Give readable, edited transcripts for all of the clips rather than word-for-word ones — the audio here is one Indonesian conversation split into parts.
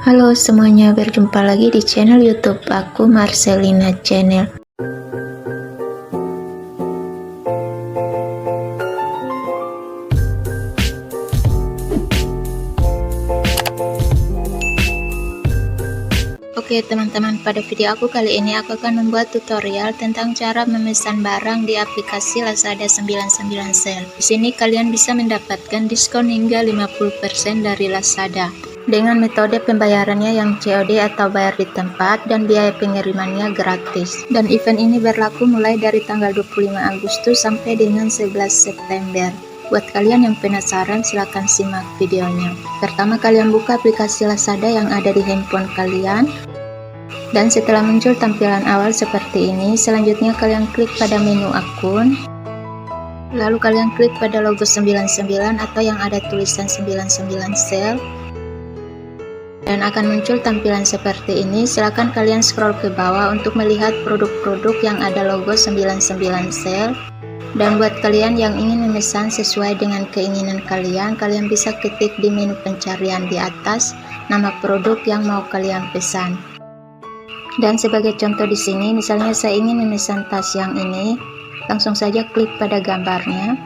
Halo semuanya, berjumpa lagi di channel YouTube aku, Marcelina Channel. Oke teman-teman, pada video aku kali ini aku akan membuat tutorial tentang cara memesan barang di aplikasi Lazada 99 Sale. Di sini kalian bisa mendapatkan diskon hingga 50% dari Lazada dengan metode pembayarannya yang COD atau bayar di tempat, dan biaya pengirimannya gratis. Dan event ini berlaku mulai dari tanggal 25 Agustus sampai dengan 11 September. Buat kalian yang penasaran, silahkan simak videonya. Pertama, kalian buka aplikasi Lazada yang ada di handphone kalian. Dan setelah muncul tampilan awal seperti ini, selanjutnya kalian klik pada menu akun. Lalu kalian klik pada logo 99 atau yang ada tulisan 99 Sale. Dan akan muncul tampilan seperti ini. Silakan kalian scroll ke bawah untuk melihat produk-produk yang ada logo 99 Sale. Dan buat kalian yang ingin memesan sesuai dengan keinginan kalian, kalian bisa ketik di menu pencarian di atas nama produk yang mau kalian pesan. Dan sebagai contoh di sini, misalnya saya ingin memesan tas yang ini, langsung saja klik pada gambarnya.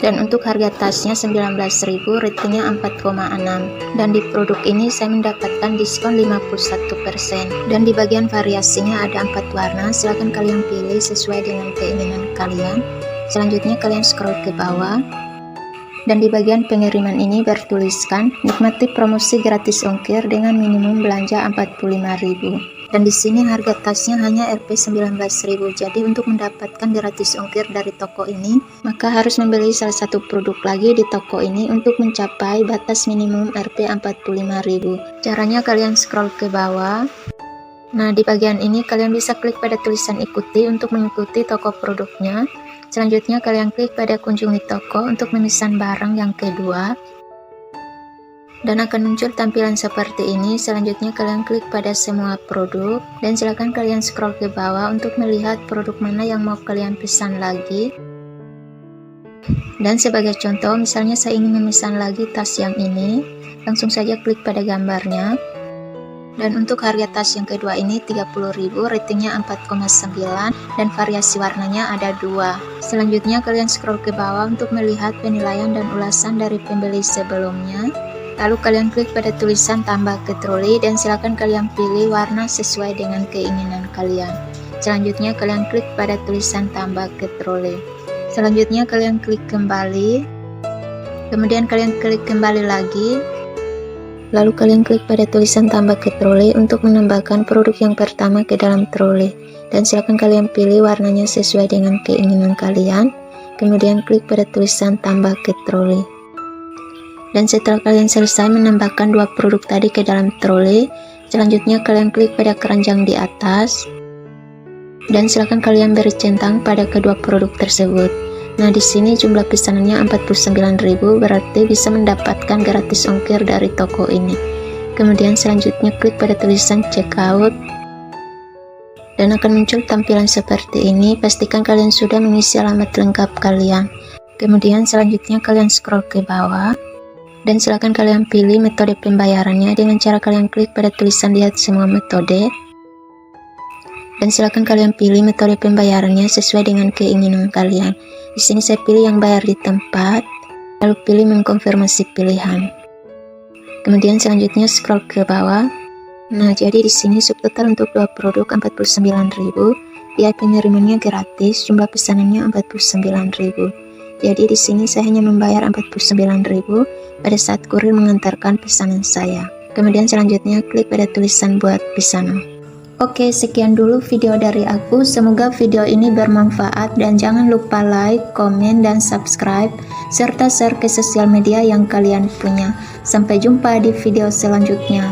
Dan untuk harga tasnya 19.000, ratingnya 4,6. Dan di produk ini saya mendapatkan diskon 51%. Dan di bagian variasinya ada 4 warna, silahkan kalian pilih sesuai dengan keinginan kalian. Selanjutnya kalian scroll ke bawah. Dan di bagian pengiriman ini bertuliskan, nikmati promosi gratis ongkir dengan minimum belanja 45.000. Dan di sini harga tasnya hanya Rp 19.000. Jadi untuk mendapatkan gratis ongkir dari toko ini, maka harus membeli salah satu produk lagi di toko ini untuk mencapai batas minimum Rp 45.000. Caranya kalian scroll ke bawah. Nah, di bagian ini kalian bisa klik pada tulisan ikuti untuk mengikuti toko produknya. Selanjutnya kalian klik pada kunjungi toko untuk memesan barang yang kedua. Dan akan muncul tampilan seperti ini. Selanjutnya kalian klik pada semua produk, dan silakan kalian scroll ke bawah untuk melihat produk mana yang mau kalian pesan lagi. Dan sebagai contoh, misalnya saya ingin memesan lagi tas yang ini, langsung saja klik pada gambarnya. Dan untuk harga tas yang kedua ini 30.000, ratingnya 4,9, dan variasi warnanya ada 2. Selanjutnya kalian scroll ke bawah untuk melihat penilaian dan ulasan dari pembeli sebelumnya. Lalu kalian klik pada tulisan tambah ke troli, dan silakan kalian pilih warna sesuai dengan keinginan kalian. Selanjutnya kalian klik pada tulisan tambah ke troli. Selanjutnya kalian klik kembali. Kemudian kalian klik kembali lagi. Lalu kalian klik pada tulisan tambah ke troli untuk menambahkan produk yang pertama ke dalam troli. Dan silakan kalian pilih warnanya sesuai dengan keinginan kalian. Kemudian klik pada tulisan tambah ke troli. Dan setelah kalian selesai menambahkan 2 produk tadi ke dalam troli, selanjutnya kalian klik pada keranjang di atas. Dan silakan kalian beri centang pada kedua produk tersebut. Nah, di sini jumlah pesanannya 49.000, berarti bisa mendapatkan gratis ongkir dari toko ini. Kemudian selanjutnya klik pada tulisan checkout. Dan akan muncul tampilan seperti ini. Pastikan kalian sudah mengisi alamat lengkap kalian. Kemudian selanjutnya kalian scroll ke bawah. Dan silakan kalian pilih metode pembayarannya dengan cara kalian klik pada tulisan lihat semua metode. Dan silakan kalian pilih metode pembayarannya sesuai dengan keinginan kalian. Di sini saya pilih yang bayar di tempat, lalu pilih mengkonfirmasi pilihan. Kemudian selanjutnya scroll ke bawah. Nah, jadi di sini subtotal untuk 2 produk 49.000, biaya pengirimannya gratis, jumlah pesanannya 49.000. Jadi di sini saya hanya membayar 49.000 pada saat kurir mengantarkan pesanan saya. Kemudian selanjutnya klik pada tulisan buat pesanan. Oke, sekian dulu video dari aku. Semoga video ini bermanfaat, dan jangan lupa like, komen, dan subscribe, serta share ke sosial media yang kalian punya. Sampai jumpa di video selanjutnya.